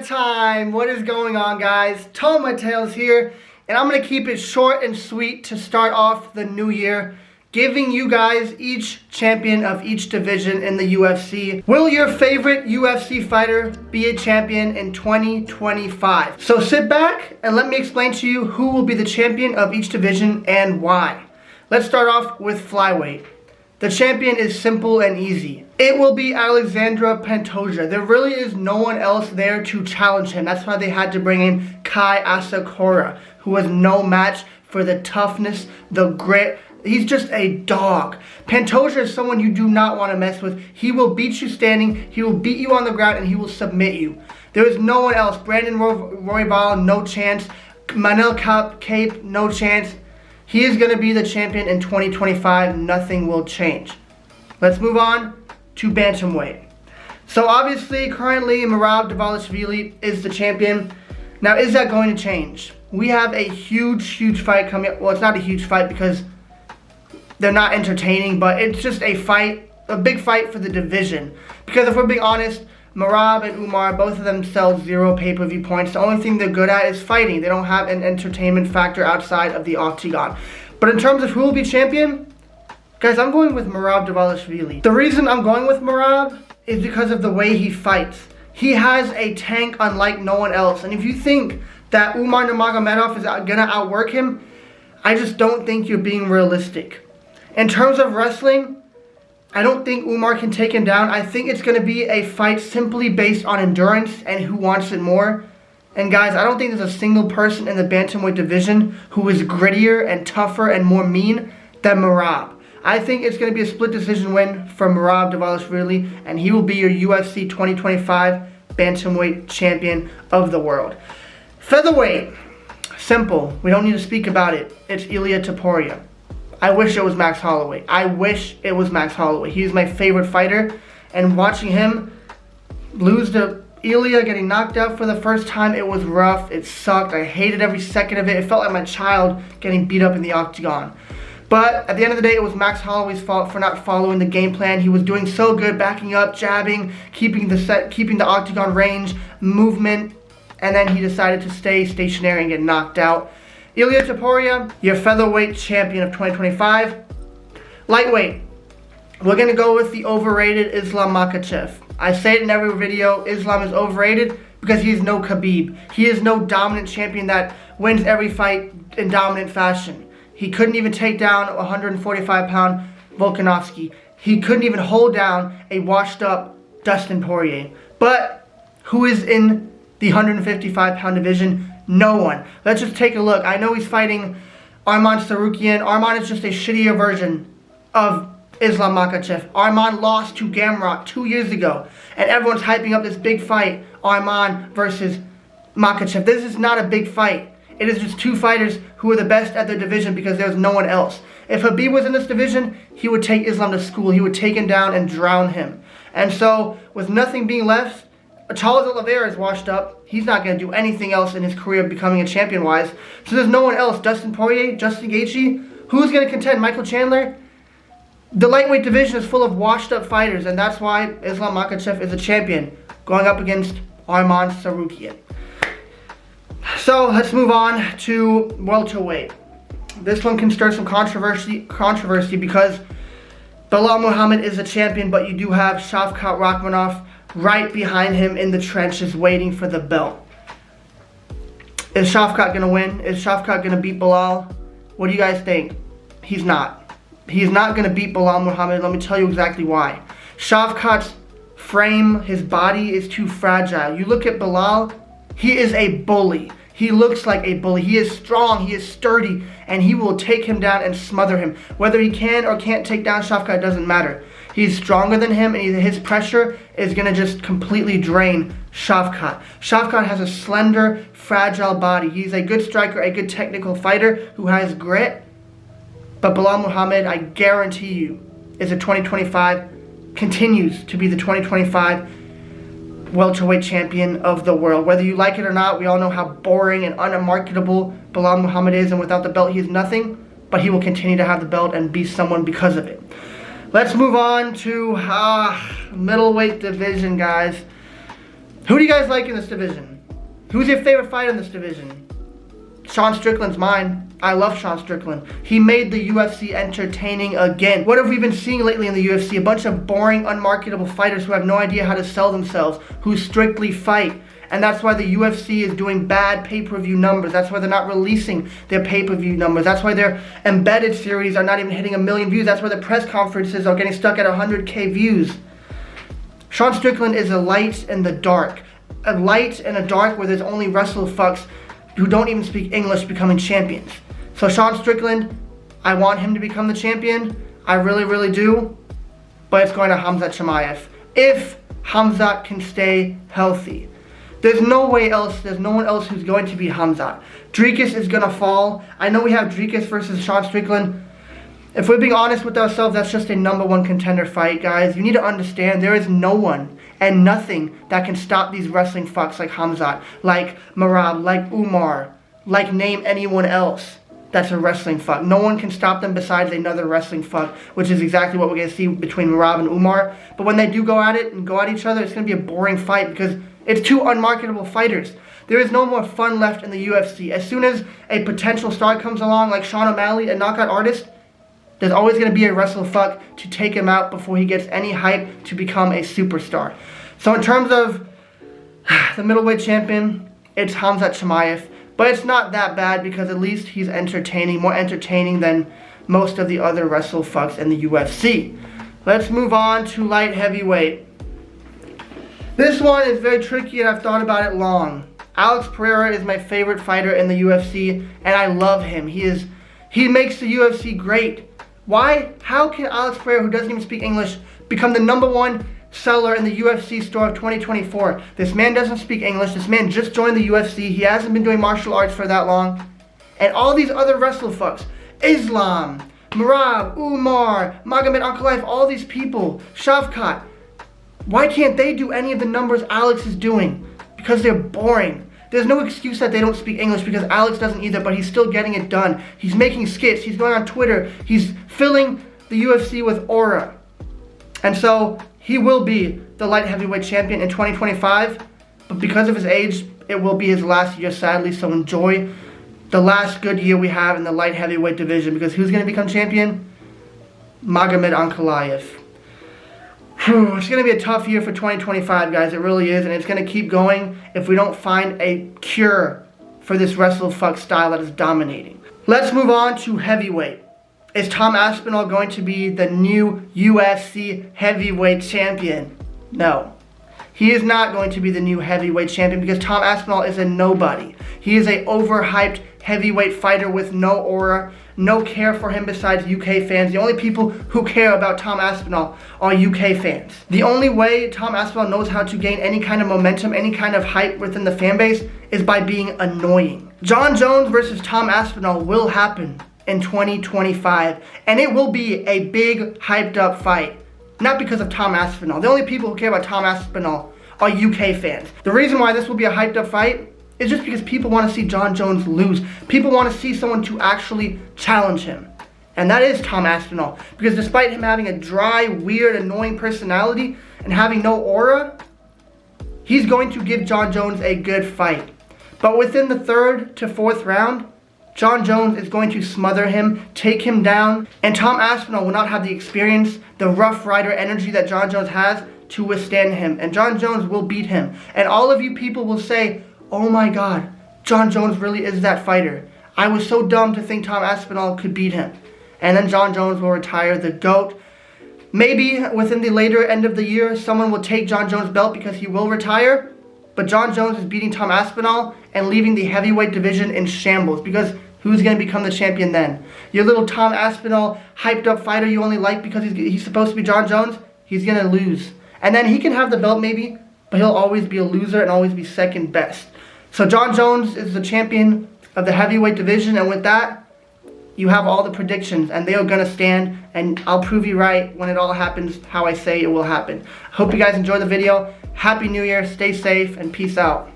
Toma time! What is going on, guys? Toma Tales here, and I'm going to keep it short and sweet to start off the new year, giving you guys each champion of each division in the UFC. Will your favorite UFC fighter be a champion in 2025? So sit back and let me explain to you who will be the champion of each division and why. Let's start off with flyweight. The champion is simple and easy. It will be Alexandre Pantoja. There really is no one else there to challenge him. That's why they had to bring in Kai Asakura, who was no match for the toughness, the grit. He's just a dog. Pantoja is someone you do not want to mess with. He will beat you standing, he will beat you on the ground, and he will submit you. There is no one else. Brandon Royval, no chance. Manel Kape, no chance. He is going to be the champion in 2025. Nothing will change. Let's move on to bantamweight. So obviously, currently, Merab Dvalishvili is the champion. Now, is that going to change? We have a huge fight coming up. Well, it's not a huge fight because they're not entertaining, but it's just a fight, a big fight for the division. Because if we're being honest, Merab and Umar, both of them sell 0 pay-per-view points. The only thing they're good at is fighting. They don't have an entertainment factor outside of the octagon. But in terms of who will be champion, guys, I'm going with Merab Dvalishvili. The reason I'm going with Merab is because of the way he fights. He has a tank unlike no one else. And if you think that Umar Nurmagomedov is going to outwork him, I just don't think you're being realistic. In terms of wrestling, I don't think Umar can take him down. I think it's going to be a fight simply based on endurance and who wants it more. And guys, I don't think there's a single person in the bantamweight division who is grittier and tougher and more mean than Merab. I think it's going to be a split decision win for Merab Dvalishvili, and he will be your UFC 2025 bantamweight champion of the world. Featherweight, simple. We don't need to speak about it. It's Ilia Topuria. I wish it was Max Holloway. I wish it was Max Holloway. He's my favorite fighter, and watching him lose to Ilia, getting knocked out for the first time, it was rough. It sucked. I hated every second of it. It felt like my child getting beat up in the octagon. But at the end of the day, it was Max Holloway's fault for not following the game plan. He was doing so good, backing up, jabbing, keeping the octagon range, movement, and then he decided to stay stationary and get knocked out. Ilia Topuria, your featherweight champion of 2025. Lightweight, we're going to go with the overrated Islam Makhachev. I say it in every video, Islam is overrated because he is no Khabib. He is no dominant champion that wins every fight in dominant fashion. He couldn't even take down a 145-pound Volkanovski. He couldn't even hold down a washed-up Dustin Poirier. But who is in the 155-pound division? No one. Let's just take a look. I know he's fighting Arman Tsarukyan. Arman is just a shittier version of Islam Makhachev. Arman lost to Gamrot 2 years ago, and everyone's hyping up this big fight, Arman versus Makhachev. This is not a big fight. It is just two fighters who are the best at their division because there's no one else. If Khabib was in this division, he would take Islam to school. He would take him down and drown him. And so, with nothing being left, Charles Oliveira is washed up. He's not going to do anything else in his career becoming a champion-wise. So there's no one else. Dustin Poirier, Justin Gaethje. Who's going to contend? Michael Chandler? The lightweight division is full of washed-up fighters, and that's why Islam Makhachev is a champion, going up against Arman Tsarukyan. So let's move on to welterweight. This one can stir some controversy because Belal Muhammad is a champion, but you do have Shavkat Rakhmonov right behind him in the trenches waiting for the belt. Is Shavkat going to win? Is Shavkat going to beat Belal? What do you guys think? He's not. He's not going to beat Belal Muhammad. Let me tell you exactly why. Shavkat's frame, his body is too fragile. You look at Belal, he is a bully. He looks like a bully. He is strong, he is sturdy, and he will take him down and smother him. Whether he can or can't take down Shavkat doesn't matter. He's stronger than him, and his pressure is going to just completely drain Shavkat. Shavkat has a slender, fragile body. He's a good striker, a good technical fighter who has grit. But Belal Muhammad, I guarantee you, is a 2025, continues to be the 2025 welterweight champion of the world. Whether you like it or not, we all know how boring and unmarketable Belal Muhammad is, and without the belt, he is nothing. But he will continue to have the belt and be someone because of it. Let's move on to middleweight division, guys. Who do you guys like in this division? Who's your favorite fighter in this division? Sean Strickland's mine. I love Sean Strickland. He made the UFC entertaining again. What have we been seeing lately in the UFC? A bunch of boring, unmarketable fighters who have no idea how to sell themselves, who strictly fight. And that's why the UFC is doing bad pay-per-view numbers. That's why they're not releasing their pay-per-view numbers. That's why their embedded series are not even hitting 1 million views. That's why the press conferences are getting stuck at 100K views. Sean Strickland is a light in the dark. A light in a dark where there's only wrestle fucks who don't even speak English becoming champions. So Sean Strickland, I want him to become the champion. I really, really do. But it's going to Khamzat Chimaev. If Khamzat can stay healthy. There's no way else, there's no one else who's going to be Khamzat. Dricus is going to fall. I know we have Dricus versus Sean Strickland. If we're being honest with ourselves, that's just a #1 contender fight, guys. You need to understand there is no one and nothing that can stop these wrestling fucks like Khamzat, like Merab, like Umar, like name anyone else that's a wrestling fuck. No one can stop them besides another wrestling fuck, which is exactly what we're going to see between Merab and Umar. But when they do go at it and go at each other, it's going to be a boring fight because it's two unmarketable fighters. There is no more fun left in the UFC. As soon as a potential star comes along like Sean O'Malley, a knockout artist, there's always going to be a wrestle fuck to take him out before he gets any hype to become a superstar. So in terms of the middleweight champion, it's Khamzat Chimaev. But it's not that bad because at least he's entertaining, more entertaining than most of the other wrestle fucks in the UFC. Let's move on to light heavyweight. This one is very tricky and I've thought about it long. Alex Pereira is my favorite fighter in the UFC and I love him. He makes the UFC great. Why? How can Alex Pereira, who doesn't even speak English, become the #1 seller in the UFC store of 2024? This man doesn't speak English. This man just joined the UFC. He hasn't been doing martial arts for that long. And all these other wrestle fucks, Islam, Merab, Umar, Magomed Ankalaev, all these people, Shavkat, why can't they do any of the numbers Alex is doing? Because they're boring. There's no excuse that they don't speak English because Alex doesn't either, but he's still getting it done. He's making skits. He's going on Twitter. He's filling the UFC with aura. And so he will be the light heavyweight champion in 2025. But because of his age, it will be his last year, sadly. So enjoy the last good year we have in the light heavyweight division. Because who's going to become champion? Magomed Ankalaev. It's going to be a tough year for 2025, guys. It really is. And it's going to keep going if we don't find a cure for this wrestle fuck style that is dominating. Let's move on to heavyweight. Is Tom Aspinall going to be the new UFC heavyweight champion? No. He is not going to be the new heavyweight champion because Tom Aspinall is a nobody. He is a overhyped heavyweight fighter with no aura, no care for him besides UK fans. The only people who care about Tom Aspinall are UK fans. The only way Tom Aspinall knows how to gain any kind of momentum, any kind of hype within the fan base is by being annoying. Jon Jones versus Tom Aspinall will happen in 2025, and it will be a big hyped up fight. Not because of Tom Aspinall. The only people who care about Tom Aspinall are UK fans. The reason why this will be a hyped up fight is just because people want to see Jon Jones lose. People want to see someone to actually challenge him. And that is Tom Aspinall. Because despite him having a dry, weird, annoying personality and having no aura, he's going to give Jon Jones a good fight. But within the 3rd to 4th round, Jon Jones is going to smother him, take him down, and Tom Aspinall will not have the experience, the Rough Rider energy that Jon Jones has to withstand him. And Jon Jones will beat him. And all of you people will say, oh my God, Jon Jones really is that fighter. I was so dumb to think Tom Aspinall could beat him. And then Jon Jones will retire the GOAT. Maybe within the later end of the year, someone will take Jon Jones' belt because he will retire. But Jon Jones is beating Tom Aspinall and leaving the heavyweight division in shambles. Because who's going to become the champion then? Your little Tom Aspinall hyped up fighter you only like because he's supposed to be Jon Jones? He's going to lose. And then he can have the belt maybe, but he'll always be a loser and always be second best. So Jon Jones is the champion of the heavyweight division, and with that, you have all the predictions, and they are going to stand, and I'll prove you right when it all happens how I say it will happen. Hope you guys enjoyed the video. Happy New Year, stay safe, and peace out.